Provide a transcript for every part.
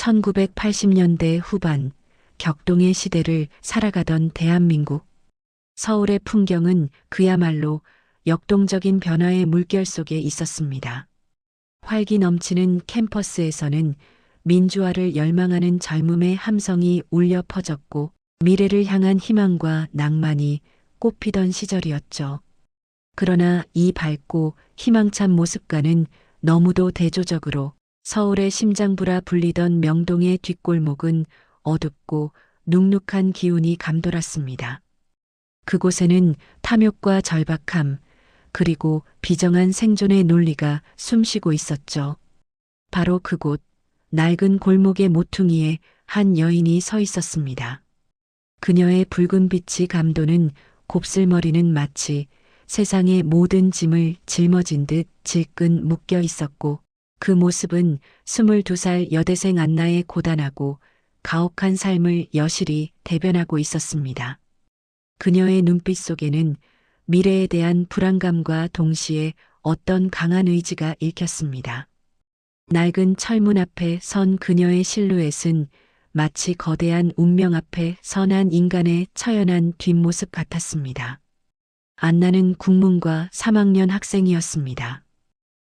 1980년대 후반 격동의 시대를 살아가던 대한민국. 서울의 풍경은 그야말로 역동적인 변화의 물결 속에 있었습니다. 활기 넘치는 캠퍼스에서는 민주화를 열망하는 젊음의 함성이 울려 퍼졌고 미래를 향한 희망과 낭만이 꽃피던 시절이었죠. 그러나 이 밝고 희망찬 모습과는 너무도 대조적으로 서울의 심장부라 불리던 명동의 뒷골목은 어둡고 눅눅한 기운이 감돌았습니다. 그곳에는 탐욕과 절박함, 그리고 비정한 생존의 논리가 숨쉬고 있었죠. 바로 그곳, 낡은 골목의 모퉁이에 한 여인이 서 있었습니다. 그녀의 붉은 빛이 감도는 곱슬머리는 마치 세상의 모든 짐을 짊어진 듯 질끈 묶여 있었고, 그 모습은 22살 여대생 안나의 고단하고 가혹한 삶을 여실히 대변하고 있었습니다. 그녀의 눈빛 속에는 미래에 대한 불안감과 동시에 어떤 강한 의지가 읽혔습니다. 낡은 철문 앞에 선 그녀의 실루엣은 마치 거대한 운명 앞에 선한 인간의 처연한 뒷모습 같았습니다. 안나는 국문과 3학년 학생이었습니다.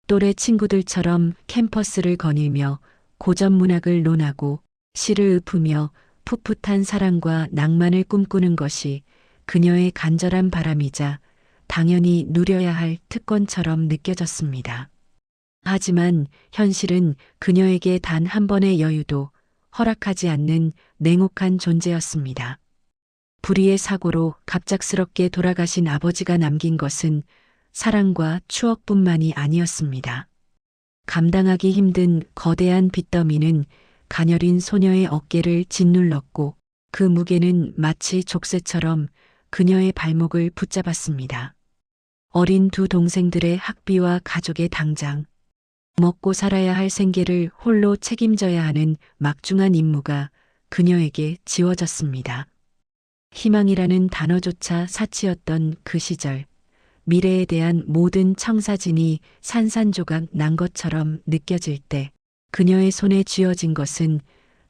또래 친구들처럼 캠퍼스를 거닐며 고전 문학을 논하고 시를 읊으며 풋풋한 사랑과 낭만을 꿈꾸는 것이 그녀의 간절한 바람이자 당연히 누려야 할 특권처럼 느껴졌습니다. 하지만 현실은 그녀에게 단 한 번의 여유도 허락하지 않는 냉혹한 존재였습니다. 불의의 사고로 갑작스럽게 돌아가신 아버지가 남긴 것은 사랑과 추억뿐만이 아니었습니다. 감당하기 힘든 거대한 빚더미는 가녀린 소녀의 어깨를 짓눌렀고, 그 무게는 마치 족쇄처럼 그녀의 발목을 붙잡았습니다. 어린 두 동생들의 학비와 가족의 당장, 먹고 살아야 할 생계를 홀로 책임져야 하는 막중한 임무가 그녀에게 지워졌습니다. 희망이라는 단어조차 사치였던 그 시절, 미래에 대한 모든 청사진이 산산조각 난 것처럼 느껴질 때 그녀의 손에 쥐어진 것은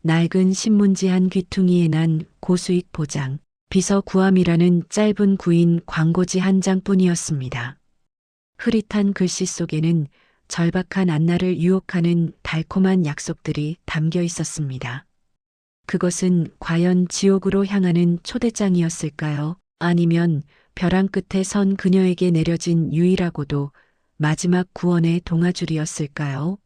낡은 신문지 한 귀퉁이에 난 고수익 보장, 비서 구함이라는 짧은 구인 광고지 한 장뿐이었습니다. 흐릿한 글씨 속에는 절박한 안나를 유혹하는 달콤한 약속들이 담겨 있었습니다. 그것은 과연 지옥으로 향하는 초대장이었을까요? 아니면 벼랑 끝에 선 그녀에게 내려진 유일하고도 마지막 구원의 동아줄이었을까요?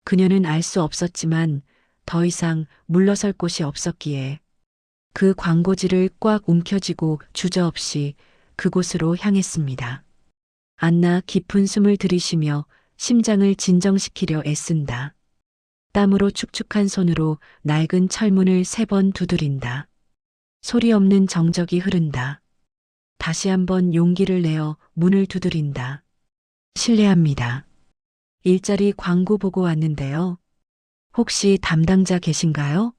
그녀는 알 수 없었지만 더 이상 물러설 곳이 없었기에 그 광고지를 꽉 움켜쥐고 주저없이 그곳으로 향했습니다. 안나 깊은 숨을 들이쉬며 심장을 진정시키려 애쓴다. 땀으로 축축한 손으로 낡은 철문을 3번 두드린다. 소리 없는 정적이 흐른다. 다시 한번 용기를 내어 문을 두드린다. 실례합니다. 일자리 광고 보고 왔는데요. 혹시 담당자 계신가요?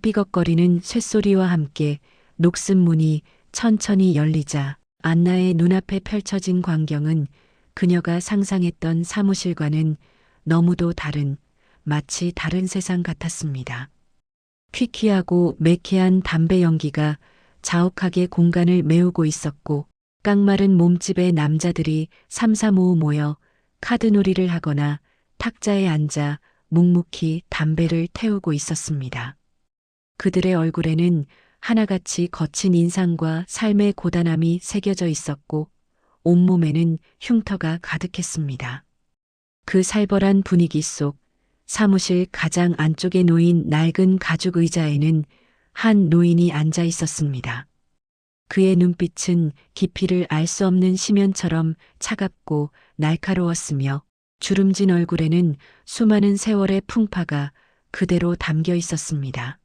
삐걱거리는 쇳소리와 함께 녹슨 문이 천천히 열리자 안나의 눈앞에 펼쳐진 광경은 그녀가 상상했던 사무실과는 너무도 다른, 마치 다른 세상 같았습니다. 퀴퀴하고 매캐한 담배 연기가 자욱하게 공간을 메우고 있었고, 깡마른 몸집의 남자들이 삼삼오오 모여 카드놀이를 하거나 탁자에 앉아 묵묵히 담배를 태우고 있었습니다. 그들의 얼굴에는 하나같이 거친 인상과 삶의 고단함이 새겨져 있었고, 온몸에는 흉터가 가득했습니다. 그 살벌한 분위기 속 사무실 가장 안쪽에 놓인 낡은 가죽 의자에는 한 노인이 앉아 있었습니다. 그의 눈빛은 깊이를 알 수 없는 심연처럼 차갑고 날카로웠으며, 주름진 얼굴에는 수많은 세월의 풍파가 그대로 담겨 있었습니다.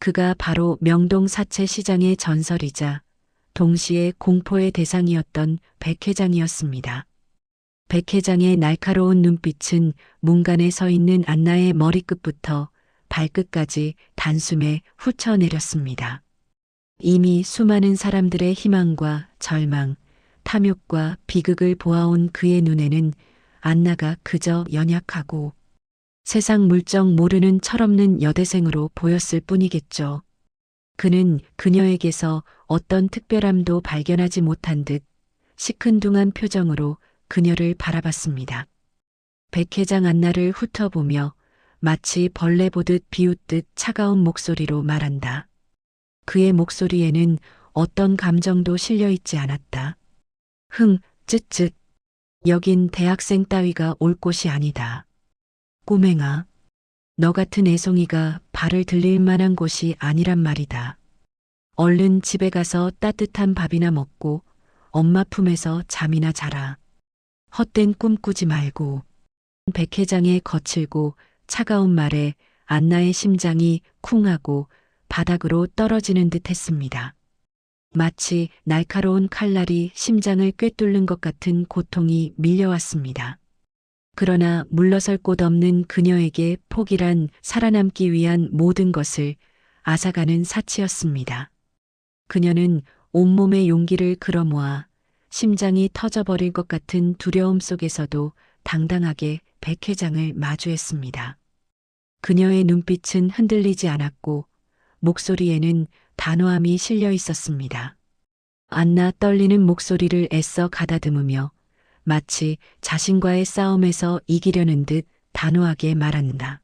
그가 바로 명동 사채 시장의 전설이자 동시에 공포의 대상이었던 백 회장이었습니다. 백 회장의 날카로운 눈빛은 문간에 서 있는 안나의 머리끝부터 발끝까지 단숨에 훑어내렸습니다. 이미 수많은 사람들의 희망과 절망, 탐욕과 비극을 보아온 그의 눈에는 안나가 그저 연약하고 세상 물정 모르는 철없는 여대생으로 보였을 뿐이겠죠. 그는 그녀에게서 어떤 특별함도 발견하지 못한 듯 시큰둥한 표정으로 그녀를 바라봤습니다. 백 회장 안나를 훑어보며 마치 벌레 보듯 비웃듯 차가운 목소리로 말한다. 그의 목소리에는 어떤 감정도 실려 있지 않았다. 쯧쯧. 여긴 대학생 따위가 올 곳이 아니다. 꼬맹아, 너 같은 애송이가 발을 들릴 만한 곳이 아니란 말이다. 얼른 집에 가서 따뜻한 밥이나 먹고 엄마 품에서 잠이나 자라. 헛된 꿈 꾸지 말고. 백 회장의 거칠고 차가운 말에 안나의 심장이 쿵하고 바닥으로 떨어지는 듯 했습니다. 마치 날카로운 칼날이 심장을 꿰뚫는 것 같은 고통이 밀려왔습니다. 그러나 물러설 곳 없는 그녀에게 포기란 살아남기 위한 모든 것을 앗아가는 사치였습니다. 그녀는 온몸의 용기를 끌어모아 심장이 터져버릴 것 같은 두려움 속에서도 당당하게 백 회장을 마주했습니다. 그녀의 눈빛은 흔들리지 않았고 목소리에는 단호함이 실려 있었습니다. 안나 떨리는 목소리를 애써 가다듬으며 마치 자신과의 싸움에서 이기려는 듯 단호하게 말한다.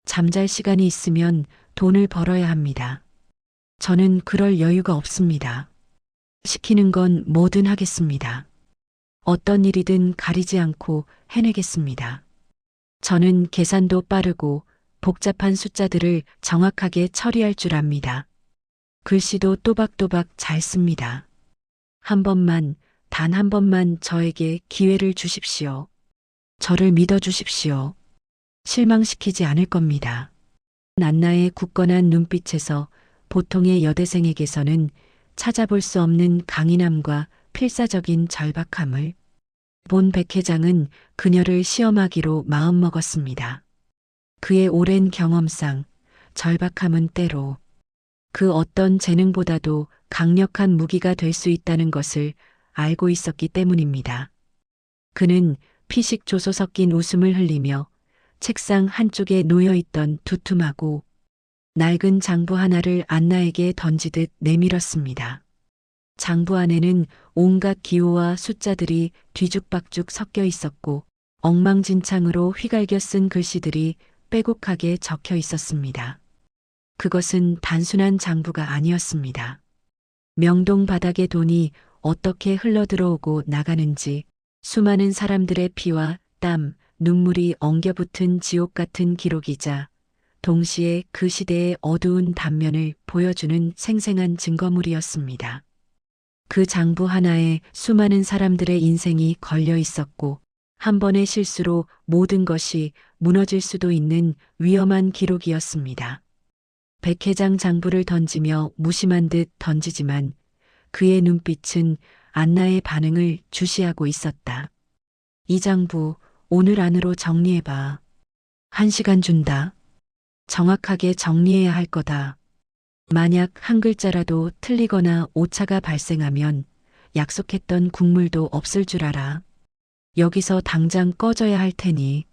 잠잘 시간이 있으면 돈을 벌어야 합니다. 저는 그럴 여유가 없습니다. 시키는 건 뭐든 하겠습니다. 어떤 일이든 가리지 않고 해내겠습니다. 저는 계산도 빠르고 복잡한 숫자들을 정확하게 처리할 줄 압니다. 글씨도 또박또박 잘 씁니다. 한 번만, 단 한 번만 저에게 기회를 주십시오. 저를 믿어주십시오. 실망시키지 않을 겁니다. 안나의 굳건한 눈빛에서 보통의 여대생에게서는 찾아볼 수 없는 강인함과 필사적인 절박함을 본 백 회장은 그녀를 시험하기로 마음먹었습니다. 그의 오랜 경험상 절박함은 때로 그 어떤 재능보다도 강력한 무기가 될 수 있다는 것을 알고 있었기 때문입니다. 그는 피식 조소 섞인 웃음을 흘리며 책상 한쪽에 놓여있던 두툼하고 낡은 장부 하나를 안나에게 던지듯 내밀었습니다. 장부 안에는 온갖 기호와 숫자들이 뒤죽박죽 섞여 있었고 엉망진창으로 휘갈겨 쓴 글씨들이 빼곡하게 적혀 있었습니다. 그것은 단순한 장부가 아니었습니다. 명동 바닥의 돈이 어떻게 흘러들어오고 나가는지 수많은 사람들의 피와 땀, 눈물이 엉겨붙은 지옥 같은 기록이자 동시에 그 시대의 어두운 단면을 보여주는 생생한 증거물이었습니다. 그 장부 하나에 수많은 사람들의 인생이 걸려 있었고 한 번의 실수로 모든 것이 무너질 수도 있는 위험한 기록이었습니다. 백 회장 장부를 던지며 무심한 듯 던지지만 그의 눈빛은 안나의 반응을 주시하고 있었다. 이 장부 오늘 안으로 정리해봐. 1시간 준다. 정확하게 정리해야 할 거다. 만약 한 글자라도 틀리거나 오차가 발생하면 약속했던 국물도 없을 줄 알아. 여기서 당장 꺼져야 할 테니.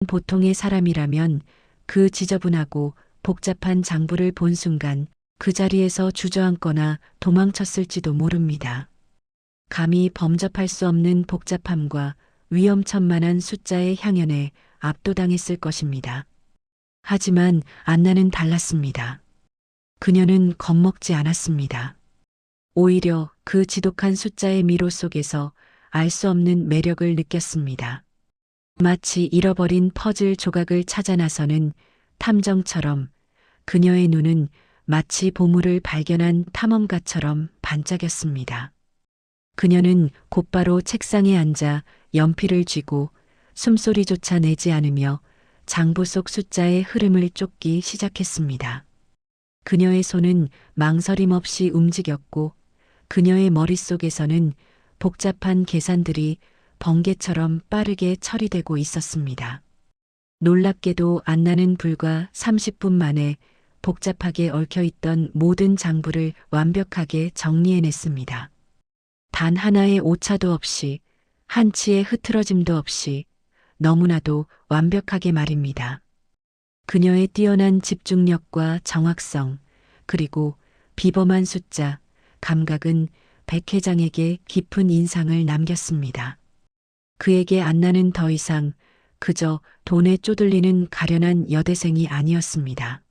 보통의 사람이라면 그 지저분하고 복잡한 장부를 본 순간 그 자리에서 주저앉거나 도망쳤을지도 모릅니다. 감히 범접할 수 없는 복잡함과 위험천만한 숫자의 향연에 압도당했을 것입니다. 하지만 안나는 달랐습니다. 그녀는 겁먹지 않았습니다. 오히려 그 지독한 숫자의 미로 속에서 알 수 없는 매력을 느꼈습니다. 마치 잃어버린 퍼즐 조각을 찾아 나서는 탐정처럼 그녀의 눈은 마치 보물을 발견한 탐험가처럼 반짝였습니다. 그녀는 곧바로 책상에 앉아 연필을 쥐고 숨소리조차 내지 않으며 장부 속 숫자의 흐름을 쫓기 시작했습니다. 그녀의 손은 망설임 없이 움직였고 그녀의 머릿속에서는 복잡한 계산들이 번개처럼 빠르게 처리되고 있었습니다. 놀랍게도 안나는 불과 30분 만에 복잡하게 얽혀있던 모든 장부를 완벽하게 정리해냈습니다. 단 하나의 오차도 없이, 한치의 흐트러짐도 없이 너무나도 완벽하게 말입니다. 그녀의 뛰어난 집중력과 정확성, 그리고 비범한 숫자, 감각은 백 회장에게 깊은 인상을 남겼습니다. 그에게 안나는 더 이상 그저 돈에 쪼들리는 가련한 여대생이 아니었습니다.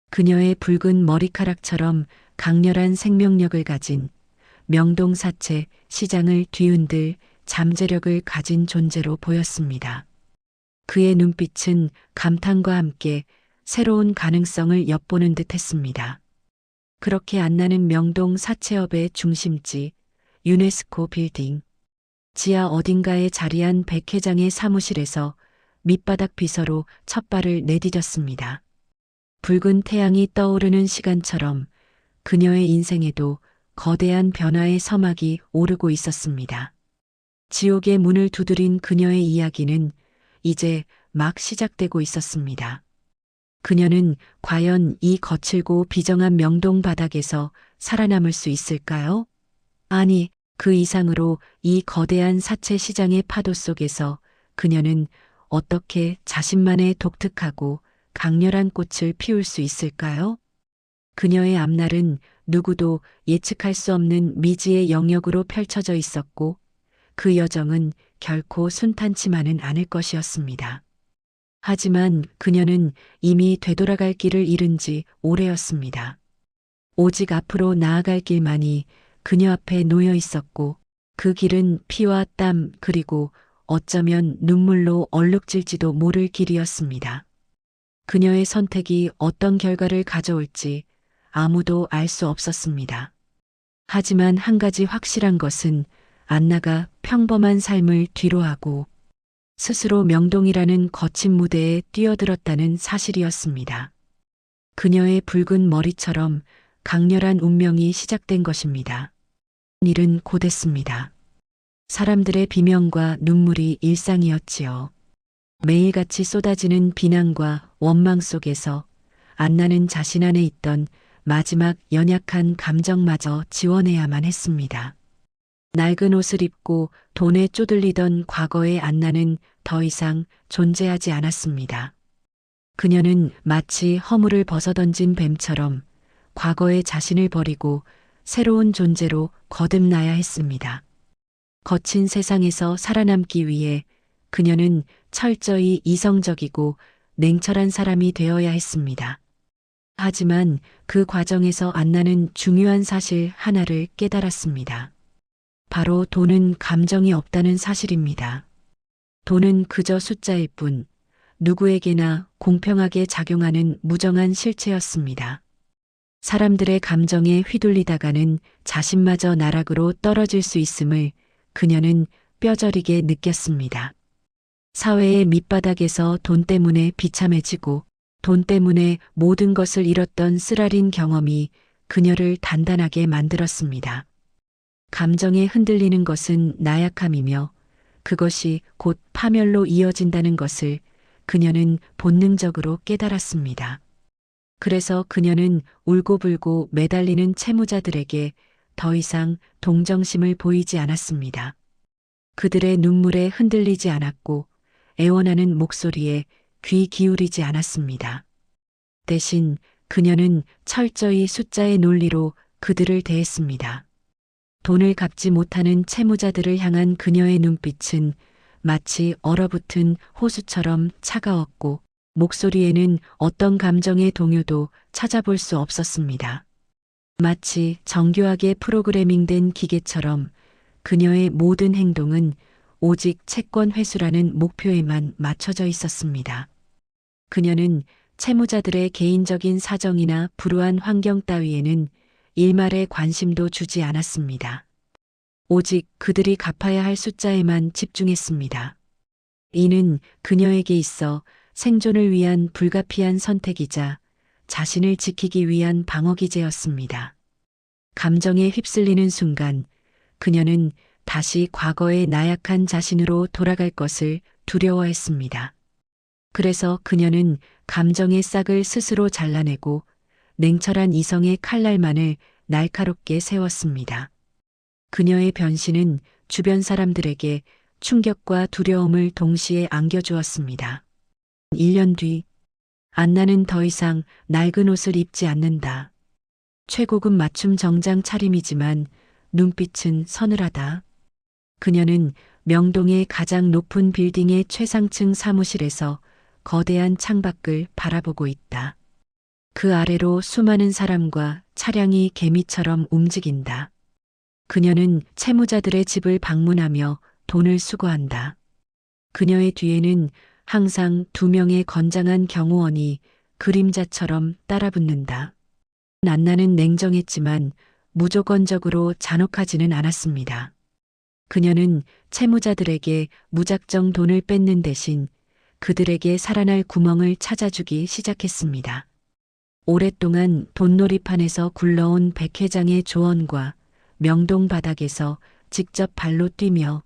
그녀의 붉은 머리카락처럼 강렬한 생명력을 가진 명동사채 시장을 뒤흔들 잠재력을 가진 존재로 보였습니다. 그의 눈빛은 감탄과 함께 새로운 가능성을 엿보는 듯 했습니다. 그렇게 안나는 명동 사채업의 중심지 유네스코 빌딩 지하 어딘가에 자리한 백 회장의 사무실에서 밑바닥 비서로 첫 발을 내디뎠습니다. 붉은 태양이 떠오르는 시간처럼 그녀의 인생에도 거대한 변화의 서막이 오르고 있었습니다. 지옥의 문을 두드린 그녀의 이야기는 이제 막 시작되고 있었습니다. 그녀는 과연 이 거칠고 비정한 명동 바닥에서 살아남을 수 있을까요? 아니, 그 이상으로 이 거대한 사채 시장의 파도 속에서 그녀는 어떻게 자신만의 독특하고 강렬한 꽃을 피울 수 있을까요? 그녀의 앞날은 누구도 예측할 수 없는 미지의 영역으로 펼쳐져 있었고 그 여정은 결코 순탄치만은 않을 것이었습니다. 하지만 그녀는 이미 되돌아갈 길을 잃은 지 오래였습니다. 오직 앞으로 나아갈 길만이 그녀 앞에 놓여 있었고 그 길은 피와 땀 그리고 어쩌면 눈물로 얼룩질지도 모를 길이었습니다. 그녀의 선택이 어떤 결과를 가져올지 아무도 알 수 없었습니다. 하지만 한 가지 확실한 것은 안나가 평범한 삶을 뒤로하고 스스로 명동이라는 거친 무대에 뛰어들었다는 사실이었습니다. 그녀의 붉은 머리처럼 강렬한 운명이 시작된 것입니다. 일은 곧했습니다. 사람들의 비명과 눈물이 일상이었지요. 매일같이 쏟아지는 비난과 원망 속에서 안나는 자신 안에 있던 마지막 연약한 감정마저 지워내야만 했습니다. 낡은 옷을 입고 돈에 쪼들리던 과거의 안나는 더 이상 존재하지 않았습니다. 그녀는 마치 허물을 벗어던진 뱀처럼 과거의 자신을 버리고 새로운 존재로 거듭나야 했습니다. 거친 세상에서 살아남기 위해 그녀는 철저히 이성적이고 냉철한 사람이 되어야 했습니다. 하지만 그 과정에서 안나는 중요한 사실 하나를 깨달았습니다. 바로 돈은 감정이 없다는 사실입니다. 돈은 그저 숫자일 뿐 누구에게나 공평하게 작용하는 무정한 실체였습니다. 사람들의 감정에 휘둘리다가는 자신마저 나락으로 떨어질 수 있음을 그녀는 뼈저리게 느꼈습니다. 사회의 밑바닥에서 돈 때문에 비참해지고 돈 때문에 모든 것을 잃었던 쓰라린 경험이 그녀를 단단하게 만들었습니다. 감정에 흔들리는 것은 나약함이며 그것이 곧 파멸로 이어진다는 것을 그녀는 본능적으로 깨달았습니다. 그래서 그녀는 울고불고 매달리는 채무자들에게 더 이상 동정심을 보이지 않았습니다. 그들의 눈물에 흔들리지 않았고 애원하는 목소리에 귀 기울이지 않았습니다. 대신 그녀는 철저히 숫자의 논리로 그들을 대했습니다. 돈을 갚지 못하는 채무자들을 향한 그녀의 눈빛은 마치 얼어붙은 호수처럼 차가웠고 목소리에는 어떤 감정의 동요도 찾아볼 수 없었습니다. 마치 정교하게 프로그래밍된 기계처럼 그녀의 모든 행동은 오직 채권 회수라는 목표에만 맞춰져 있었습니다. 그녀는 채무자들의 개인적인 사정이나 불우한 환경 따위에는 일말의 관심도 주지 않았습니다. 오직 그들이 갚아야 할 숫자에만 집중했습니다. 이는 그녀에게 있어 생존을 위한 불가피한 선택이자 자신을 지키기 위한 방어기제였습니다. 감정에 휩쓸리는 순간 그녀는 다시 과거의 나약한 자신으로 돌아갈 것을 두려워했습니다. 그래서 그녀는 감정의 싹을 스스로 잘라내고 냉철한 이성의 칼날만을 날카롭게 세웠습니다. 그녀의 변신은 주변 사람들에게 충격과 두려움을 동시에 안겨주었습니다. 1년 뒤, 안나는 더 이상 낡은 옷을 입지 않는다. 최고급 맞춤 정장 차림이지만 눈빛은 서늘하다. 그녀는 명동의 가장 높은 빌딩의 최상층 사무실에서 거대한 창밖을 바라보고 있다. 그 아래로 수많은 사람과 차량이 개미처럼 움직인다. 그녀는 채무자들의 집을 방문하며 돈을 수거한다. 그녀의 뒤에는 항상 2명의 건장한 경호원이 그림자처럼 따라붙는다. 안나는 냉정했지만 무조건적으로 잔혹하지는 않았습니다. 그녀는 채무자들에게 무작정 돈을 뺏는 대신 그들에게 살아날 구멍을 찾아주기 시작했습니다. 오랫동안 돈놀이판에서 굴러온 백 회장의 조언과 명동 바닥에서 직접 발로 뛰며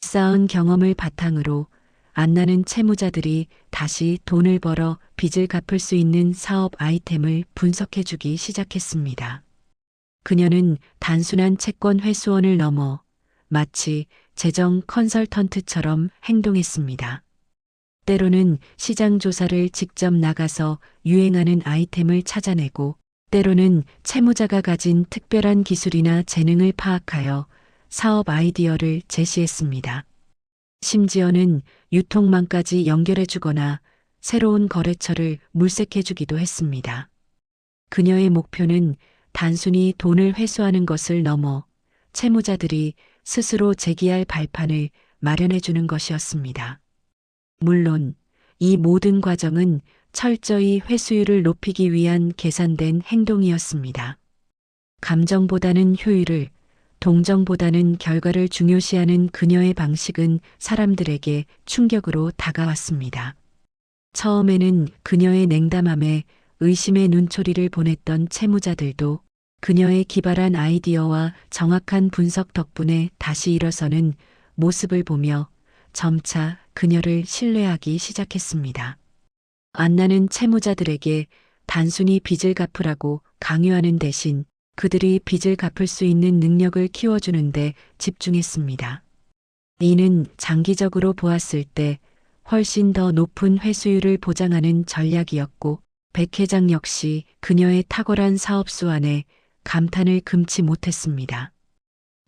쌓은 경험을 바탕으로 안나는 채무자들이 다시 돈을 벌어 빚을 갚을 수 있는 사업 아이템을 분석해주기 시작했습니다. 그녀는 단순한 채권 회수원을 넘어 마치 재정 컨설턴트처럼 행동했습니다. 때로는 시장 조사를 직접 나가서 유행하는 아이템을 찾아내고, 때로는 채무자가 가진 특별한 기술이나 재능을 파악하여 사업 아이디어를 제시했습니다. 심지어는 유통망까지 연결해주거나 새로운 거래처를 물색해주기도 했습니다. 그녀의 목표는 단순히 돈을 회수하는 것을 넘어 채무자들이 스스로 제기할 발판을 마련해주는 것이었습니다. 물론 이 모든 과정은 철저히 회수율을 높이기 위한 계산된 행동이었습니다. 감정보다는 효율을, 동정보다는 결과를 중요시하는 그녀의 방식은 사람들에게 충격으로 다가왔습니다. 처음에는 그녀의 냉담함에 의심의 눈초리를 보냈던 채무자들도 그녀의 기발한 아이디어와 정확한 분석 덕분에 다시 일어서는 모습을 보며 점차 그녀를 신뢰하기 시작했습니다. 안나는 채무자들에게 단순히 빚을 갚으라고 강요하는 대신 그들이 빚을 갚을 수 있는 능력을 키워주는데 집중했습니다. 이는 장기적으로 보았을 때 훨씬 더 높은 회수율을 보장하는 전략이었고, 백 회장 역시 그녀의 탁월한 사업수 안에 감탄을 금치 못했습니다.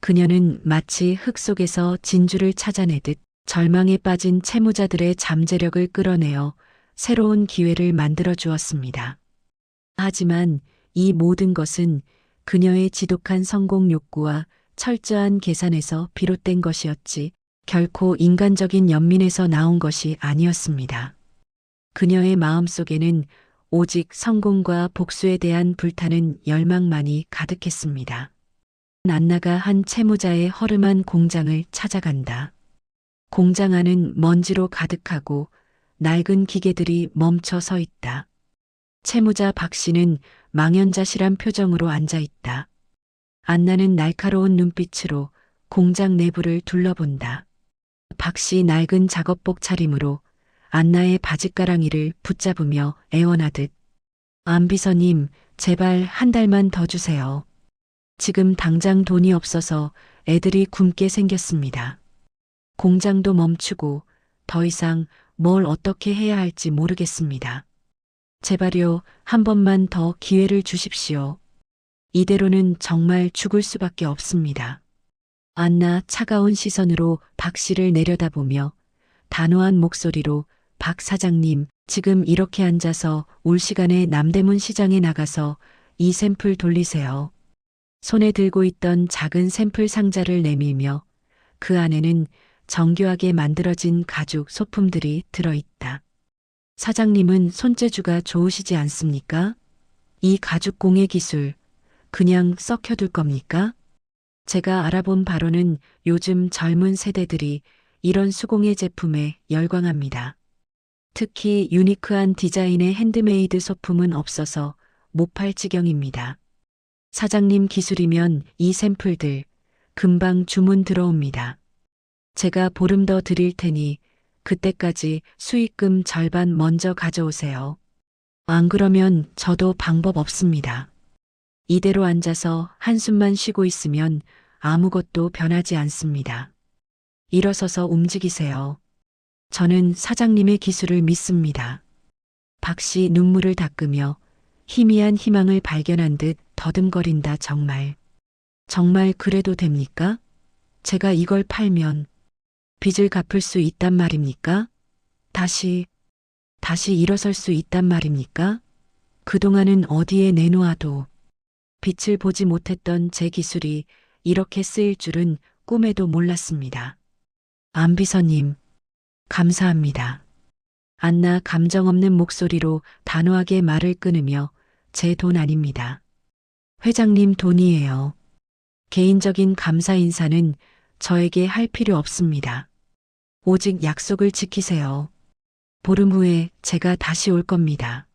그녀는 마치 흙 속에서 진주를 찾아내듯 절망에 빠진 채무자들의 잠재력을 끌어내어 새로운 기회를 만들어 주었습니다. 하지만 이 모든 것은 그녀의 지독한 성공 욕구와 철저한 계산에서 비롯된 것이었지 결코 인간적인 연민에서 나온 것이 아니었습니다. 그녀의 마음속에는 오직 성공과 복수에 대한 불타는 열망만이 가득했습니다. 안나가 한 채무자의 허름한 공장을 찾아간다. 공장 안은 먼지로 가득하고 낡은 기계들이 멈춰 서 있다. 채무자 박 씨는 망연자실한 표정으로 앉아 있다. 안나는 날카로운 눈빛으로 공장 내부를 둘러본다. 박 씨 낡은 작업복 차림으로 안나의 바짓가랑이를 붙잡으며 애원하듯, 안 비서님, 제발 한 달만 더 주세요. 지금 당장 돈이 없어서 애들이 굶게 생겼습니다. 공장도 멈추고 더 이상 뭘 어떻게 해야 할지 모르겠습니다. 제발요, 한 번만 더 기회를 주십시오. 이대로는 정말 죽을 수밖에 없습니다. 안나 차가운 시선으로 박 씨를 내려다보며 단호한 목소리로, 박 사장님, 지금 이렇게 앉아서 올 시간에 남대문 시장에 나가서 이 샘플 돌리세요. 손에 들고 있던 작은 샘플 상자를 내밀며 그 안에는 정교하게 만들어진 가죽 소품들이 들어있다. 사장님은 손재주가 좋으시지 않습니까? 이 가죽 공예 기술 그냥 썩혀둘 겁니까? 제가 알아본 바로는 요즘 젊은 세대들이 이런 수공예 제품에 열광합니다. 특히 유니크한 디자인의 핸드메이드 소품은 없어서 못 팔 지경입니다. 사장님 기술이면 이 샘플들 금방 주문 들어옵니다. 제가 보름 더 드릴 테니 그때까지 수익금 절반 먼저 가져오세요. 안 그러면 저도 방법 없습니다. 이대로 앉아서 한숨만 쉬고 있으면 아무것도 변하지 않습니다. 일어서서 움직이세요. 저는 사장님의 기술을 믿습니다. 박 씨 눈물을 닦으며 희미한 희망을 발견한 듯 더듬거린다. 정말. 정말 그래도 됩니까? 제가 이걸 팔면 빚을 갚을 수 있단 말입니까? 다시 일어설 수 있단 말입니까? 그동안은 어디에 내놓아도 빛을 보지 못했던 제 기술이 이렇게 쓰일 줄은 꿈에도 몰랐습니다. 안비서님, 감사합니다. 안나 감정 없는 목소리로 단호하게 말을 끊으며 제 돈 아닙니다. 회장님 돈이에요. 개인적인 감사 인사는 저에게 할 필요 없습니다. 오직 약속을 지키세요. 보름 후에 제가 다시 올 겁니다.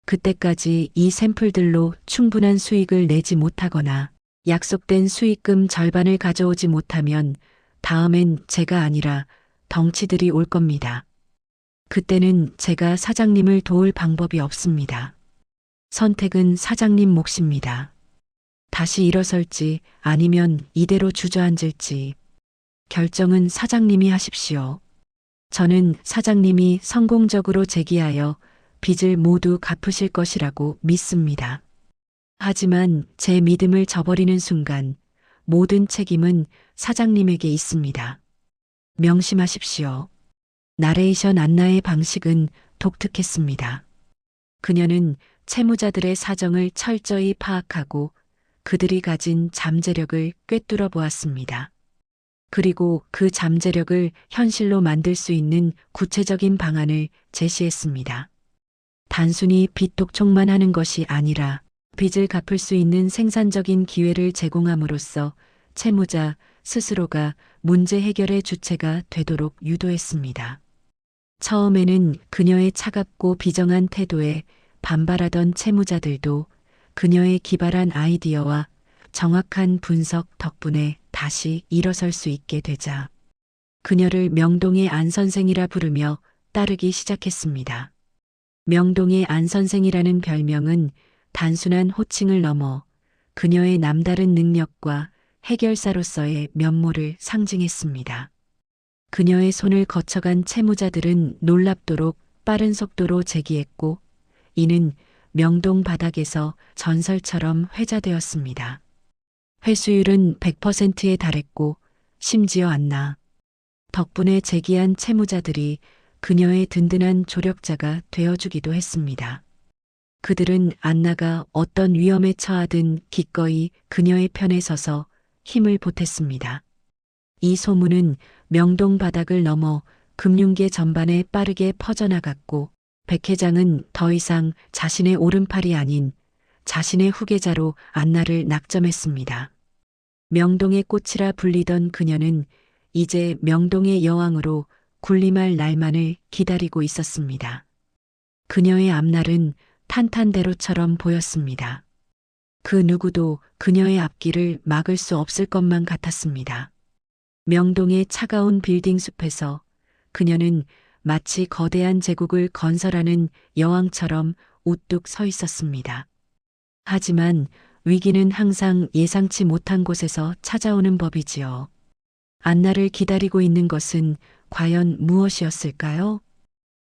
그때까지 이 샘플들로 충분한 수익을 내지 못하거나 약속된 수익금 절반을 가져오지 못하면 다음엔 제가 아니라 덩치들이 올 겁니다. 그때는 제가 사장님을 도울 방법이 없습니다. 선택은 사장님 몫입니다. 다시 일어설지 아니면 이대로 주저앉을지 결정은 사장님이 하십시오. 저는 사장님이 성공적으로 재기하여 빚을 모두 갚으실 것이라고 믿습니다. 하지만 제 믿음을 저버리는 순간 모든 책임은 사장님에게 있습니다. 명심하십시오. 나레이션 안나의 방식은 독특했습니다. 그녀는 채무자들의 사정을 철저히 파악하고 그들이 가진 잠재력을 꿰뚫어 보았습니다. 그리고 그 잠재력을 현실로 만들 수 있는 구체적인 방안을 제시했습니다. 단순히 빚 독촉만 하는 것이 아니라 빚을 갚을 수 있는 생산적인 기회를 제공함으로써 채무자 스스로가 문제 해결의 주체가 되도록 유도했습니다. 처음에는 그녀의 차갑고 비정한 태도에 반발하던 채무자들도 그녀의 기발한 아이디어와 정확한 분석 덕분에 다시 일어설 수 있게 되자 그녀를 명동의 안 선생이라 부르며 따르기 시작했습니다. 명동의 안 선생이라는 별명은 단순한 호칭을 넘어 그녀의 남다른 능력과 해결사로서의 면모를 상징했습니다. 그녀의 손을 거쳐간 채무자들은 놀랍도록 빠른 속도로 제기했고 이는 명동 바닥에서 전설처럼 회자되었습니다. 회수율은 100%에 달했고 심지어 안나 덕분에 제기한 채무자들이 그녀의 든든한 조력자가 되어주기도 했습니다. 그들은 안나가 어떤 위험에 처하든 기꺼이 그녀의 편에 서서 힘을 보탰습니다. 이 소문은 명동 바닥을 넘어 금융계 전반에 빠르게 퍼져나갔고 백 회장은 더 이상 자신의 오른팔이 아닌 자신의 후계자로 안나를 낙점했습니다. 명동의 꽃이라 불리던 그녀는 이제 명동의 여왕으로 군림할 날만을 기다리고 있었습니다. 그녀의 앞날은 탄탄대로처럼 보였습니다. 그 누구도 그녀의 앞길을 막을 수 없을 것만 같았습니다. 명동의 차가운 빌딩 숲에서 그녀는 마치 거대한 제국을 건설하는 여왕처럼 우뚝 서 있었습니다. 하지만 위기는 항상 예상치 못한 곳에서 찾아오는 법이지요. 안나를 기다리고 있는 것은 과연 무엇이었을까요?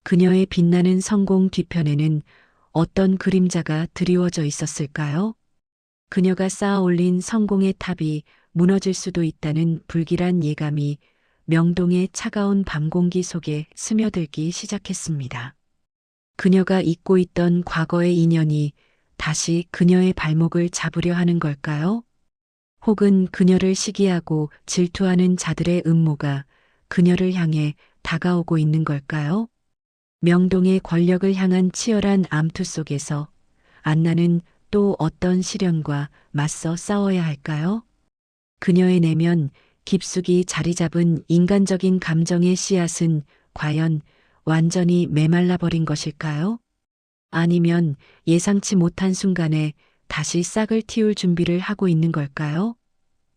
그녀의 빛나는 성공 뒤편에는 어떤 그림자가 드리워져 있었을까요? 그녀가 쌓아 올린 성공의 탑이 무너질 수도 있다는 불길한 예감이 명동의 차가운 밤 공기 속에 스며들기 시작했습니다. 그녀가 잊고 있던 과거의 인연이 다시 그녀의 발목을 잡으려 하는 걸까요? 혹은 그녀를 시기하고 질투하는 자들의 음모가 그녀를 향해 다가오고 있는 걸까요? 명동의 권력을 향한 치열한 암투 속에서 안나는 또 어떤 시련과 맞서 싸워야 할까요? 그녀의 내면 깊숙이 자리 잡은 인간적인 감정의 씨앗은 과연 완전히 메말라 버린 것일까요? 아니면 예상치 못한 순간에 다시 싹을 틔울 준비를 하고 있는 걸까요?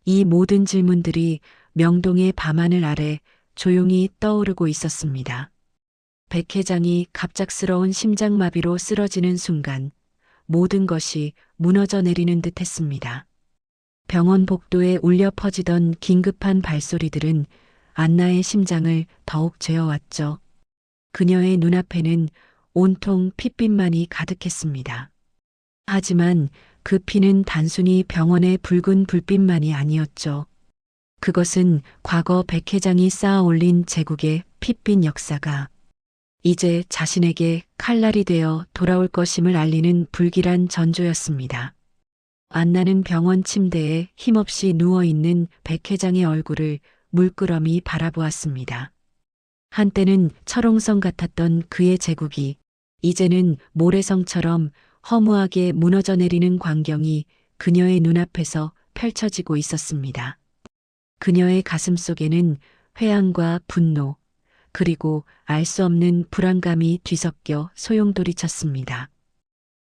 이 모든 질문들이 명동의 밤하늘 아래 조용히 떠오르고 있었습니다. 백 회장이 갑작스러운 심장마비로 쓰러지는 순간 모든 것이 무너져 내리는 듯 했습니다. 병원 복도에 울려 퍼지던 긴급한 발소리들은 안나의 심장을 더욱 죄어왔죠. 그녀의 눈앞에는 온통 핏빛만이 가득했습니다. 하지만 그 피는 단순히 병원의 붉은 불빛만이 아니었죠. 그것은 과거 백 회장이 쌓아 올린 제국의 핏빛 역사가 이제 자신에게 칼날이 되어 돌아올 것임을 알리는 불길한 전조였습니다. 안나는 병원 침대에 힘없이 누워있는 백 회장의 얼굴을 물끄러미 바라보았습니다. 한때는 철옹성 같았던 그의 제국이 이제는 모래성처럼 허무하게 무너져 내리는 광경이 그녀의 눈앞에서 펼쳐지고 있었습니다. 그녀의 가슴 속에는 회한과 분노, 그리고 알 수 없는 불안감이 뒤섞여 소용돌이쳤습니다.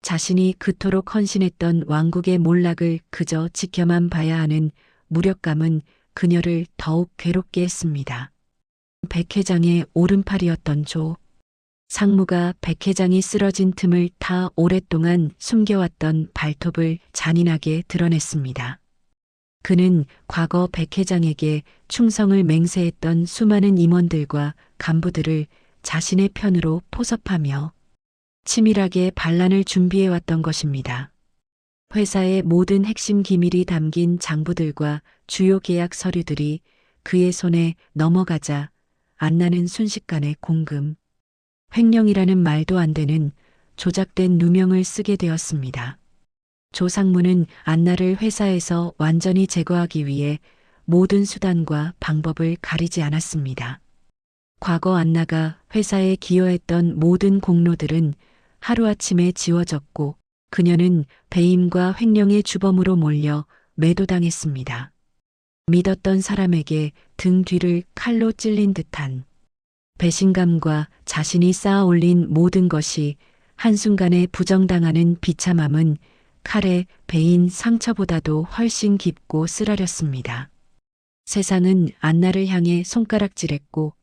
자신이 그토록 헌신했던 왕국의 몰락을 그저 지켜만 봐야 하는 무력감은 그녀를 더욱 괴롭게 했습니다. 백 회장의 오른팔이었던 조. 상무가 백 회장이 쓰러진 틈을 타 오랫동안 숨겨왔던 발톱을 잔인하게 드러냈습니다. 그는 과거 백 회장에게 충성을 맹세했던 수많은 임원들과 간부들을 자신의 편으로 포섭하며 치밀하게 반란을 준비해왔던 것입니다. 회사의 모든 핵심 기밀이 담긴 장부들과 주요 계약 서류들이 그의 손에 넘어가자 안나는 순식간에 공금, 횡령이라는 말도 안 되는 조작된 누명을 쓰게 되었습니다. 조 상무는 안나를 회사에서 완전히 제거하기 위해 모든 수단과 방법을 가리지 않았습니다. 과거 안나가 회사에 기여했던 모든 공로들은 하루아침에 지워졌고 그녀는 배임과 횡령의 주범으로 몰려 매도당했습니다. 믿었던 사람에게 등 뒤를 칼로 찔린 듯한 배신감과 자신이 쌓아 올린 모든 것이 한순간에 부정당하는 비참함은 칼에 베인 상처보다도 훨씬 깊고 쓰라렸습니다. 세상은 안나를 향해 손가락질했고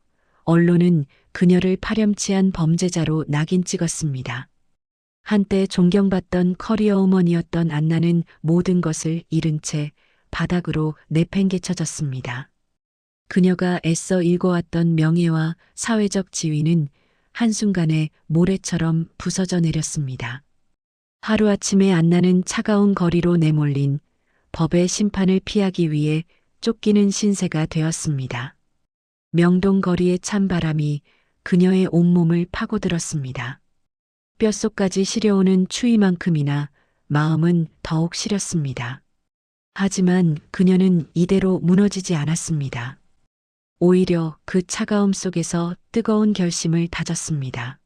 언론은 그녀를 파렴치한 범죄자로 낙인 찍었습니다. 한때 존경받던 커리어 우먼이었던 안나는 모든 것을 잃은 채 바닥으로 내팽개쳐졌습니다. 그녀가 애써 일궈왔던 명예와 사회적 지위는 한순간에 모래처럼 부서져 내렸습니다. 하루아침에 안나는 차가운 거리로 내몰린 법의 심판을 피하기 위해 쫓기는 신세가 되었습니다. 명동 거리의 찬바람이 그녀의 온몸을 파고들었습니다. 뼛속까지 시려오는 추위만큼이나 마음은 더욱 시렸습니다. 하지만 그녀는 이대로 무너지지 않았습니다. 오히려 그 차가움 속에서 뜨거운 결심을 다졌습니다.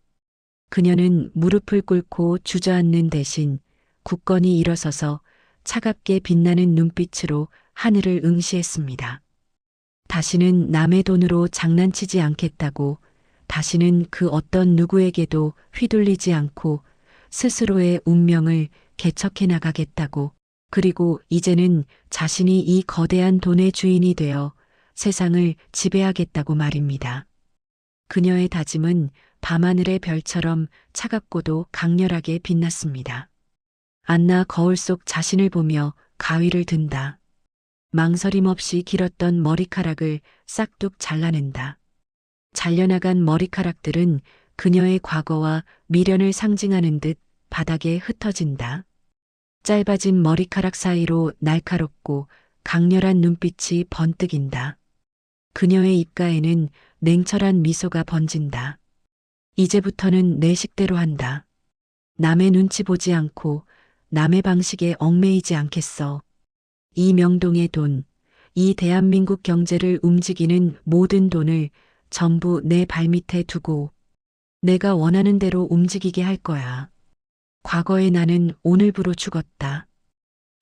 그녀는 무릎을 꿇고 주저앉는 대신 굳건히 일어서서 차갑게 빛나는 눈빛으로 하늘을 응시했습니다. 다시는 남의 돈으로 장난치지 않겠다고, 다시는 그 어떤 누구에게도 휘둘리지 않고 스스로의 운명을 개척해 나가겠다고, 그리고 이제는 자신이 이 거대한 돈의 주인이 되어 세상을 지배하겠다고 말입니다. 그녀의 다짐은 밤하늘의 별처럼 차갑고도 강렬하게 빛났습니다. 안나 거울 속 자신을 보며 가위를 든다. 망설임 없이 길었던 머리카락을 싹둑 잘라낸다. 잘려나간 머리카락들은 그녀의 과거와 미련을 상징하는 듯 바닥에 흩어진다. 짧아진 머리카락 사이로 날카롭고 강렬한 눈빛이 번뜩인다. 그녀의 입가에는 냉철한 미소가 번진다. 이제부터는 내 식대로 한다. 남의 눈치 보지 않고 남의 방식에 얽매이지 않겠어. 이 명동의 돈, 이 대한민국 경제를 움직이는 모든 돈을 전부 내 발밑에 두고 내가 원하는 대로 움직이게 할 거야. 과거의 나는 오늘부로 죽었다.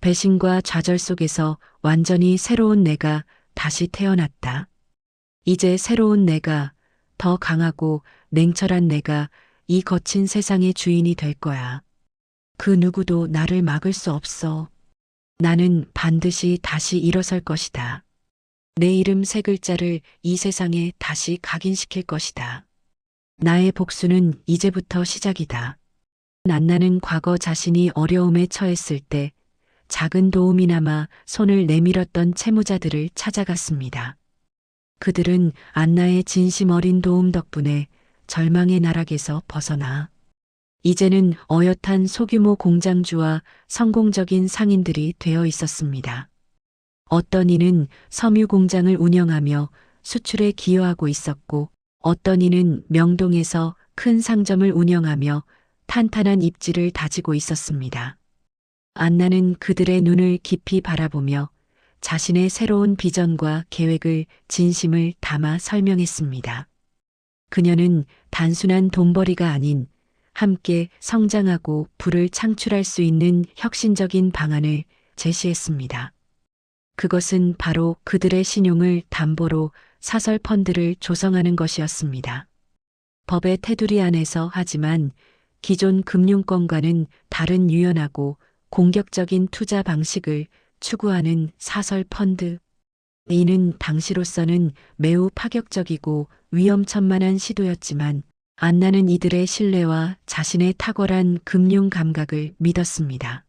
배신과 좌절 속에서 완전히 새로운 내가 다시 태어났다. 이제 새로운 내가, 더 강하고 냉철한 내가 이 거친 세상의 주인이 될 거야. 그 누구도 나를 막을 수 없어. 나는 반드시 다시 일어설 것이다. 내 이름 세 글자를 이 세상에 다시 각인시킬 것이다. 나의 복수는 이제부터 시작이다. 안나는 과거 자신이 어려움에 처했을 때 작은 도움이나마 손을 내밀었던 채무자들을 찾아갔습니다. 그들은 안나의 진심 어린 도움 덕분에 절망의 나락에서 벗어나 이제는 어엿한 소규모 공장주와 성공적인 상인들이 되어 있었습니다. 어떤 이는 섬유 공장을 운영하며 수출에 기여하고 있었고, 어떤 이는 명동에서 큰 상점을 운영하며 탄탄한 입지를 다지고 있었습니다. 안나는 그들의 눈을 깊이 바라보며 자신의 새로운 비전과 계획을 진심을 담아 설명했습니다. 그녀는 단순한 돈벌이가 아닌 함께 성장하고 부를 창출할 수 있는 혁신적인 방안을 제시했습니다. 그것은 바로 그들의 신용을 담보로 사설 펀드를 조성하는 것이었습니다. 법의 테두리 안에서 하지만 기존 금융권과는 다른 유연하고 공격적인 투자 방식을 추구하는 사설 펀드. 이는 당시로서는 매우 파격적이고 위험천만한 시도였지만 안나는 이들의 신뢰와 자신의 탁월한 금융 감각을 믿었습니다.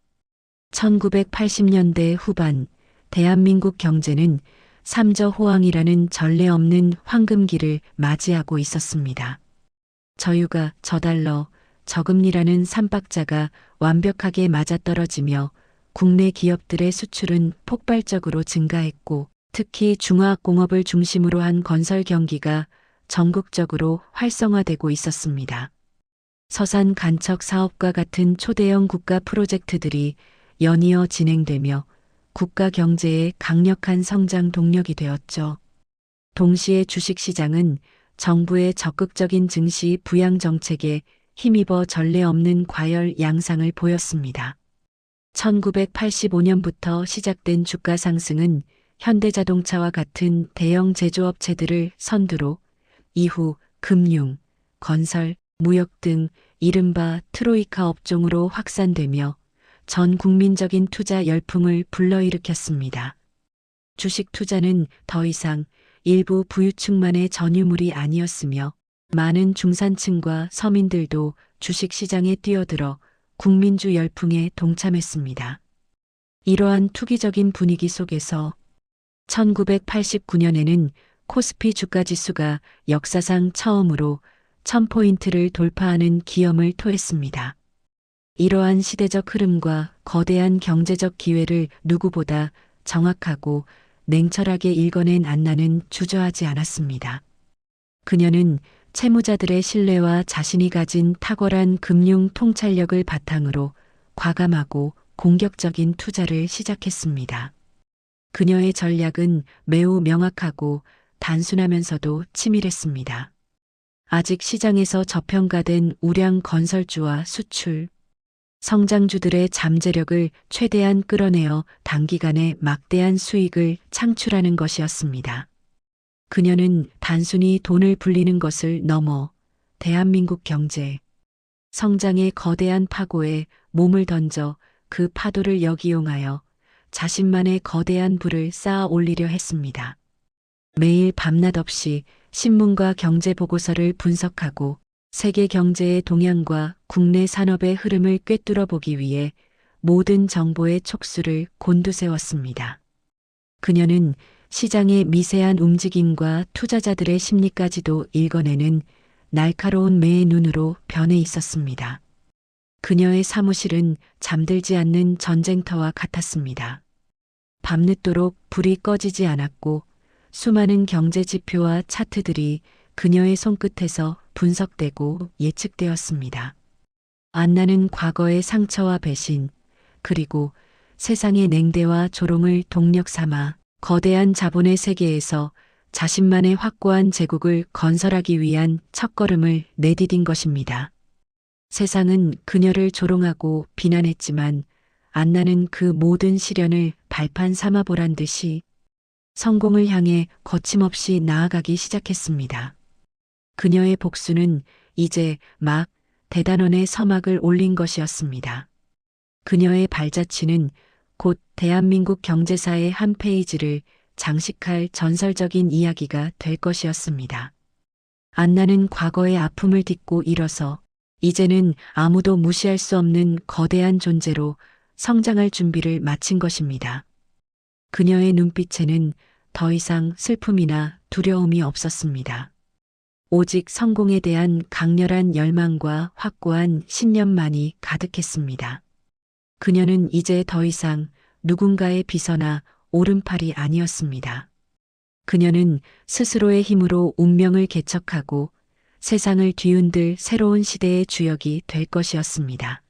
1980년대 후반 대한민국 경제는 삼저호황이라는 전례 없는 황금기를 맞이하고 있었습니다. 저유가 저달러, 저금리라는 삼박자가 완벽하게 맞아떨어지며 국내 기업들의 수출은 폭발적으로 증가했고, 특히 중화학공업을 중심으로 한 건설 경기가 전국적으로 활성화되고 있었습니다. 서산 간척 사업과 같은 초대형 국가 프로젝트들이 연이어 진행되며 국가 경제의 강력한 성장 동력이 되었죠. 동시에 주식시장은 정부의 적극적인 증시 부양 정책에 힘입어 전례 없는 과열 양상을 보였습니다. 1985년부터 시작된 주가 상승은 현대자동차와 같은 대형 제조업체들을 선두로 이후 금융, 건설, 무역 등 이른바 트로이카 업종으로 확산되며 전 국민적인 투자 열풍을 불러일으켰습니다. 주식 투자는 더 이상 일부 부유층만의 전유물이 아니었으며 많은 중산층과 서민들도 주식 시장에 뛰어들어 국민주 열풍에 동참했습니다. 이러한 투기적인 분위기 속에서 1989년에는 코스피 주가지수가 역사상 처음으로 1000포인트를 돌파하는 기염을 토했습니다. 이러한 시대적 흐름과 거대한 경제적 기회를 누구보다 정확하고 냉철하게 읽어낸 안나는 주저하지 않았습니다. 그녀는 채무자들의 신뢰와 자신이 가진 탁월한 금융 통찰력을 바탕으로 과감하고 공격적인 투자를 시작했습니다. 그녀의 전략은 매우 명확하고 단순하면서도 치밀했습니다. 아직 시장에서 저평가된 우량 건설주와 수출, 성장주들의 잠재력을 최대한 끌어내어 단기간에 막대한 수익을 창출하는 것이었습니다. 그녀는 단순히 돈을 불리는 것을 넘어 대한민국 경제, 성장의 거대한 파고에 몸을 던져 그 파도를 역이용하여 자신만의 거대한 부를 쌓아 올리려 했습니다. 매일 밤낮 없이 신문과 경제 보고서를 분석하고 세계 경제의 동향과 국내 산업의 흐름을 꿰뚫어 보기 위해 모든 정보의 촉수를 곤두세웠습니다. 그녀는 시장의 미세한 움직임과 투자자들의 심리까지도 읽어내는 날카로운 매의 눈으로 변해 있었습니다. 그녀의 사무실은 잠들지 않는 전쟁터와 같았습니다. 밤늦도록 불이 꺼지지 않았고 수많은 경제 지표와 차트들이 그녀의 손끝에서 분석되고 예측되었습니다. 안나는 과거의 상처와 배신, 그리고 세상의 냉대와 조롱을 동력 삼아 거대한 자본의 세계에서 자신만의 확고한 제국을 건설하기 위한 첫걸음을 내디딘 것입니다. 세상은 그녀를 조롱하고 비난했지만 안나는 그 모든 시련을 발판 삼아 보란 듯이 성공을 향해 거침없이 나아가기 시작했습니다. 그녀의 복수는 이제 막 대단원의 서막을 올린 것이었습니다. 그녀의 발자취는 곧 대한민국 경제사의 한 페이지를 장식할 전설적인 이야기가 될 것이었습니다. 안나는 과거의 아픔을 딛고 일어서 이제는 아무도 무시할 수 없는 거대한 존재로 성장할 준비를 마친 것입니다. 그녀의 눈빛에는 더 이상 슬픔이나 두려움이 없었습니다. 오직 성공에 대한 강렬한 열망과 확고한 신념만이 가득했습니다. 그녀는 이제 더 이상 누군가의 비서나 오른팔이 아니었습니다. 그녀는 스스로의 힘으로 운명을 개척하고 세상을 뒤흔들 새로운 시대의 주역이 될 것이었습니다.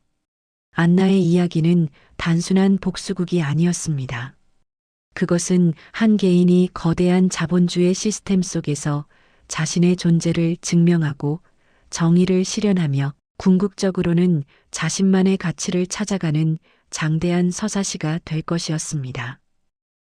안나의 이야기는 단순한 복수극이 아니었습니다. 그것은 한 개인이 거대한 자본주의 시스템 속에서 자신의 존재를 증명하고 정의를 실현하며 궁극적으로는 자신만의 가치를 찾아가는 장대한 서사시가 될 것이었습니다.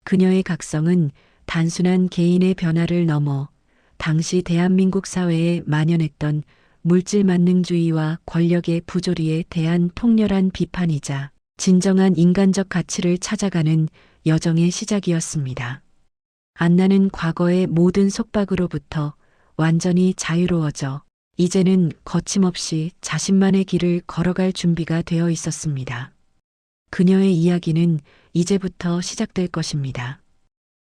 그녀의 각성은 단순한 개인의 변화를 넘어 당시 대한민국 사회에 만연했던 물질 만능주의와 권력의 부조리에 대한 통렬한 비판이자 진정한 인간적 가치를 찾아가는 여정의 시작이었습니다. 안나는 과거의 모든 속박으로부터 완전히 자유로워져 이제는 거침없이 자신만의 길을 걸어갈 준비가 되어 있었습니다. 그녀의 이야기는 이제부터 시작될 것입니다.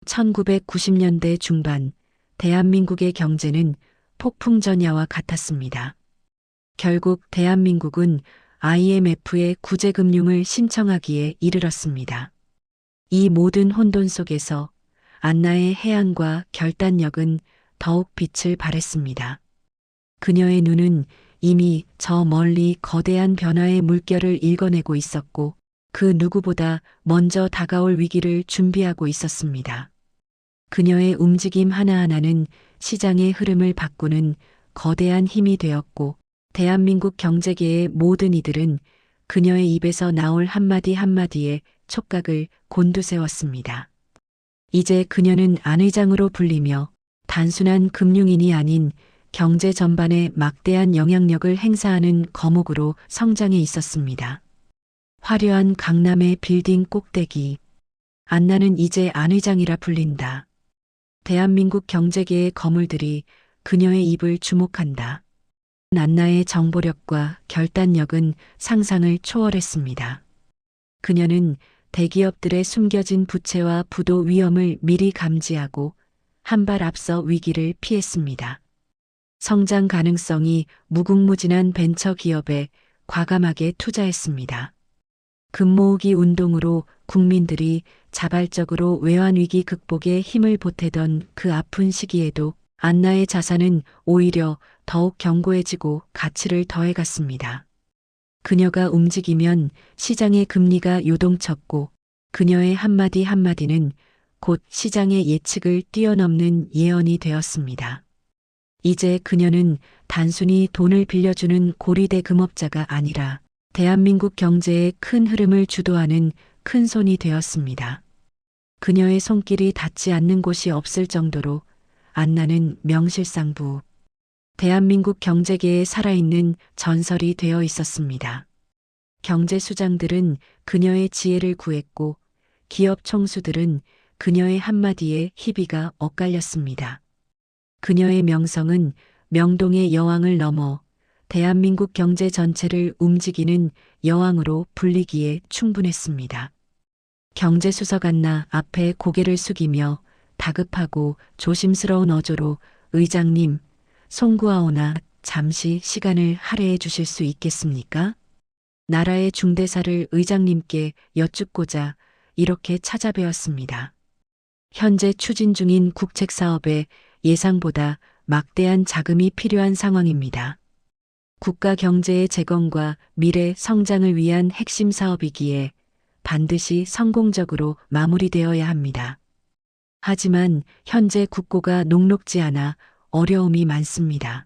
1990년대 중반 대한민국의 경제는 폭풍전야와 같았습니다. 결국 대한민국은 IMF의 구제금융을 신청하기에 이르렀습니다. 이 모든 혼돈 속에서 안나의 해안과 결단력은 더욱 빛을 발했습니다. 그녀의 눈은 이미 저 멀리 거대한 변화의 물결을 읽어내고 있었고 그 누구보다 먼저 다가올 위기를 준비하고 있었습니다. 그녀의 움직임 하나하나는 시장의 흐름을 바꾸는 거대한 힘이 되었고 대한민국 경제계의 모든 이들은 그녀의 입에서 나올 한마디 한마디에 촉각을 곤두세웠습니다. 이제 그녀는 안 회장으로 불리며 단순한 금융인이 아닌 경제 전반에 막대한 영향력을 행사하는 거목으로 성장해 있었습니다. 화려한 강남의 빌딩 꼭대기. 안나는 이제 안 회장이라 불린다. 대한민국 경제계의 거물들이 그녀의 입을 주목한다. 안나의 정보력과 결단력은 상상을 초월했습니다. 그녀는 대기업들의 숨겨진 부채와 부도 위험을 미리 감지하고 한 발 앞서 위기를 피했습니다. 성장 가능성이 무궁무진한 벤처 기업에 과감하게 투자했습니다. 금모으기 운동으로 국민들이 자발적으로 외환위기 극복에 힘을 보태던 그 아픈 시기에도 안나의 자산은 오히려 더욱 견고해지고 가치를 더해갔습니다. 그녀가 움직이면 시장의 금리가 요동쳤고 그녀의 한마디 한마디는 곧 시장의 예측을 뛰어넘는 예언이 되었습니다. 이제 그녀는 단순히 돈을 빌려주는 고리대 금업자가 아니라 대한민국 경제의 큰 흐름을 주도하는 큰 손이 되었습니다. 그녀의 손길이 닿지 않는 곳이 없을 정도로 안나는 명실상부 대한민국 경제계에 살아있는 전설이 되어 있었습니다. 경제수장들은 그녀의 지혜를 구했고 기업 총수들은 그녀의 한마디에 희비가 엇갈렸습니다. 그녀의 명성은 명동의 여왕을 넘어 대한민국 경제 전체를 움직이는 여왕으로 불리기에 충분했습니다. 경제수석 안나 앞에 고개를 숙이며 다급하고 조심스러운 어조로 의장님, 송구하오나 잠시 시간을 할애해 주실 수 있겠습니까? 나라의 중대사를 의장님께 여쭙고자 이렇게 찾아뵈었습니다. 현재 추진 중인 국책 사업에 예상보다 막대한 자금이 필요한 상황입니다. 국가 경제의 재건과 미래 성장을 위한 핵심 사업이기에 반드시 성공적으로 마무리되어야 합니다. 하지만 현재 국고가 녹록지 않아 어려움이 많습니다.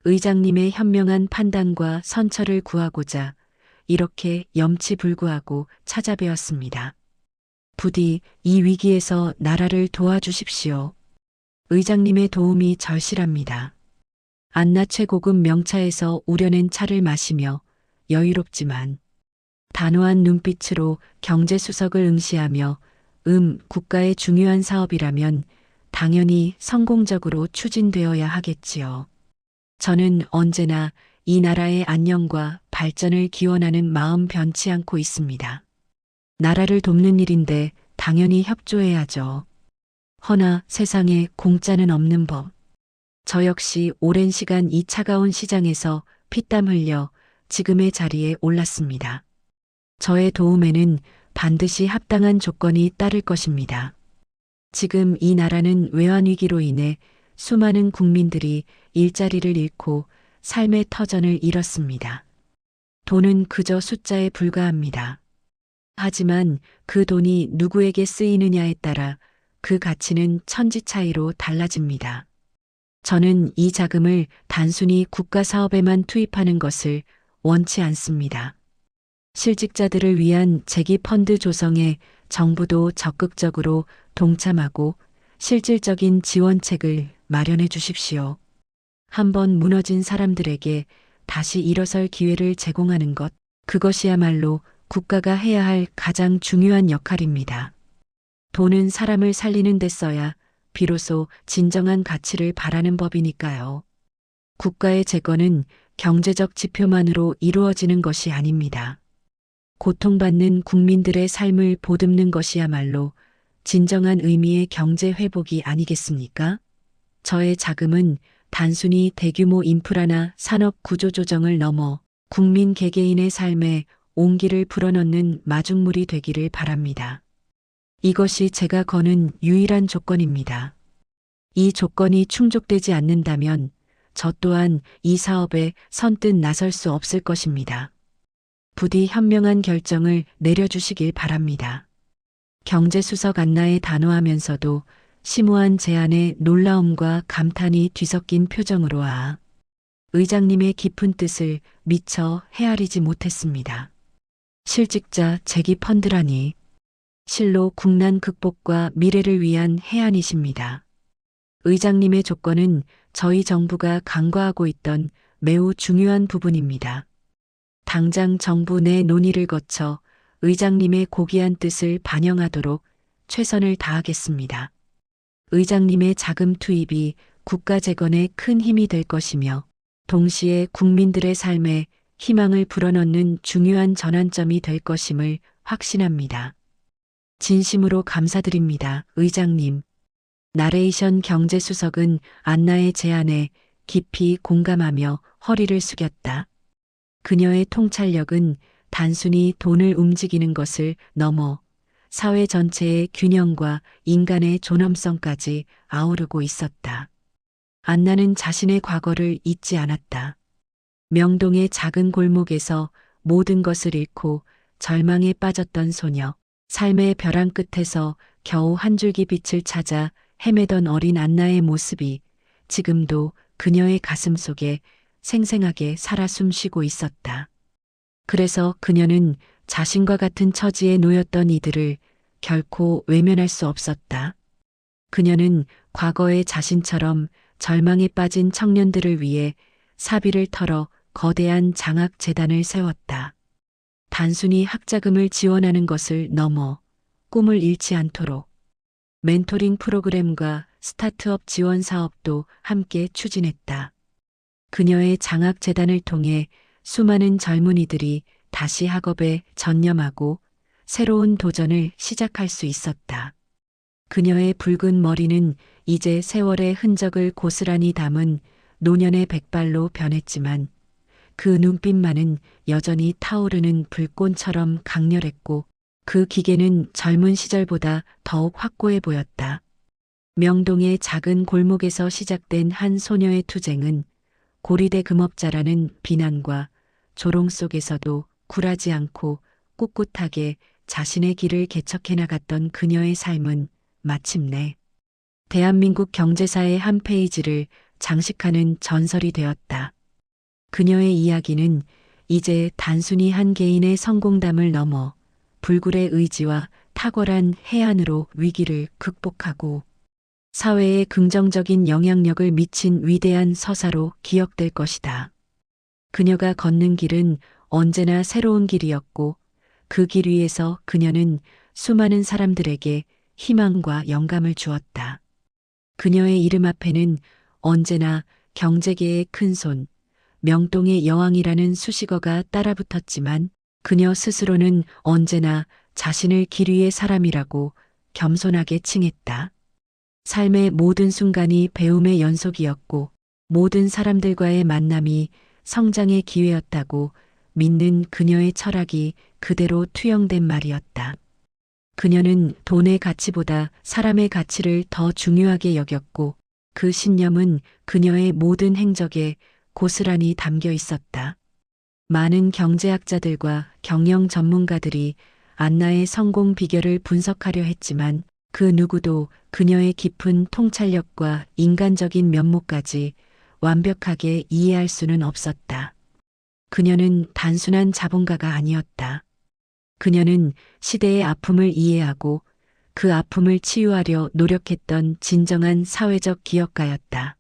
의장님의 현명한 판단과 선처를 구하고자 이렇게 염치불구하고 찾아뵈었습니다. 부디 이 위기에서 나라를 도와주십시오. 의장님의 도움이 절실합니다. 안나 최고급 명차에서 우려낸 차를 마시며 여유롭지만 단호한 눈빛으로 경제수석을 응시하며 국가의 중요한 사업이라면 당연히 성공적으로 추진되어야 하겠지요. 저는 언제나 이 나라의 안녕과 발전을 기원하는 마음 변치 않고 있습니다. 나라를 돕는 일인데 당연히 협조해야죠. 허나 세상에 공짜는 없는 법. 저 역시 오랜 시간 이 차가운 시장에서 피땀 흘려 지금의 자리에 올랐습니다. 저의 도움에는 반드시 합당한 조건이 따를 것입니다. 지금 이 나라는 외환위기로 인해 수많은 국민들이 일자리를 잃고 삶의 터전을 잃었습니다. 돈은 그저 숫자에 불과합니다. 하지만 그 돈이 누구에게 쓰이느냐에 따라 그 가치는 천지 차이로 달라집니다. 저는 이 자금을 단순히 국가 사업에만 투입하는 것을 원치 않습니다. 실직자들을 위한 재기 펀드 조성에 정부도 적극적으로 동참하고 실질적인 지원책을 마련해 주십시오. 한번 무너진 사람들에게 다시 일어설 기회를 제공하는 것, 그것이야말로 국가가 해야 할 가장 중요한 역할입니다. 돈은 사람을 살리는 데 써야 비로소 진정한 가치를 바라는 법이니까요. 국가의 재건은 경제적 지표만으로 이루어지는 것이 아닙니다. 고통받는 국민들의 삶을 보듬는 것이야말로 진정한 의미의 경제 회복이 아니겠습니까? 저의 자금은 단순히 대규모 인프라나 산업 구조 조정을 넘어 국민 개개인의 삶에 온기를 불어넣는 마중물이 되기를 바랍니다. 이것이 제가 거는 유일한 조건입니다. 이 조건이 충족되지 않는다면 저 또한 이 사업에 선뜻 나설 수 없을 것입니다. 부디 현명한 결정을 내려주시길 바랍니다. 경제수석 안나의 단호하면서도 심오한 제안에 놀라움과 감탄이 뒤섞인 표정으로 의장님의 깊은 뜻을 미처 헤아리지 못했습니다. 실직자 재기 펀드라니 실로 국난 극복과 미래를 위한 해안이십니다. 의장님의 조건은 저희 정부가 간과하고 있던 매우 중요한 부분입니다. 당장 정부 내 논의를 거쳐 의장님의 고귀한 뜻을 반영하도록 최선을 다하겠습니다. 의장님의 자금 투입이 국가 재건에 큰 힘이 될 것이며 동시에 국민들의 삶에 희망을 불어넣는 중요한 전환점이 될 것임을 확신합니다. 진심으로 감사드립니다, 의장님. 나레이션 경제수석은 안나의 제안에 깊이 공감하며 허리를 숙였다. 그녀의 통찰력은 단순히 돈을 움직이는 것을 넘어 사회 전체의 균형과 인간의 존엄성까지 아우르고 있었다. 안나는 자신의 과거를 잊지 않았다. 명동의 작은 골목에서 모든 것을 잃고 절망에 빠졌던 소녀, 삶의 벼랑 끝에서 겨우 한 줄기 빛을 찾아 헤매던 어린 안나의 모습이 지금도 그녀의 가슴 속에 생생하게 살아 숨쉬고 있었다. 그래서 그녀는 자신과 같은 처지에 놓였던 이들을 결코 외면할 수 없었다. 그녀는 과거의 자신처럼 절망에 빠진 청년들을 위해 사비를 털어 거대한 장학재단을 세웠다. 단순히 학자금을 지원하는 것을 넘어 꿈을 잃지 않도록 멘토링 프로그램과 스타트업 지원 사업도 함께 추진했다. 그녀의 장학재단을 통해 수많은 젊은이들이 다시 학업에 전념하고 새로운 도전을 시작할 수 있었다. 그녀의 붉은 머리는 이제 세월의 흔적을 고스란히 담은 노년의 백발로 변했지만 그 눈빛만은 여전히 타오르는 불꽃처럼 강렬했고 그 기계는 젊은 시절보다 더욱 확고해 보였다. 명동의 작은 골목에서 시작된 한 소녀의 투쟁은 고리대 금업자라는 비난과 조롱 속에서도 굴하지 않고 꿋꿋하게 자신의 길을 개척해 나갔던 그녀의 삶은 마침내 대한민국 경제사의 한 페이지를 장식하는 전설이 되었다. 그녀의 이야기는 이제 단순히 한 개인의 성공담을 넘어 불굴의 의지와 탁월한 해안으로 위기를 극복하고 사회에 긍정적인 영향력을 미친 위대한 서사로 기억될 것이다. 그녀가 걷는 길은 언제나 새로운 길이었고 그 길 위에서 그녀는 수많은 사람들에게 희망과 영감을 주었다. 그녀의 이름 앞에는 언제나 경제계의 큰손, 명동의 여왕이라는 수식어가 따라붙었지만 그녀 스스로는 언제나 자신을 길 위의 사람이라고 겸손하게 칭했다. 삶의 모든 순간이 배움의 연속이었고 모든 사람들과의 만남이 성장의 기회였다고 믿는 그녀의 철학이 그대로 투영된 말이었다. 그녀는 돈의 가치보다 사람의 가치를 더 중요하게 여겼고 그 신념은 그녀의 모든 행적에 고스란히 담겨 있었다. 많은 경제학자들과 경영 전문가들이 안나의 성공 비결을 분석하려 했지만 그 누구도 그녀의 깊은 통찰력과 인간적인 면모까지 완벽하게 이해할 수는 없었다. 그녀는 단순한 자본가가 아니었다. 그녀는 시대의 아픔을 이해하고 그 아픔을 치유하려 노력했던 진정한 사회적 기업가였다.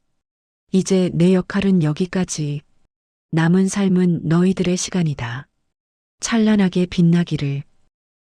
이제 내 역할은 여기까지. 남은 삶은 너희들의 시간이다. 찬란하게 빛나기를.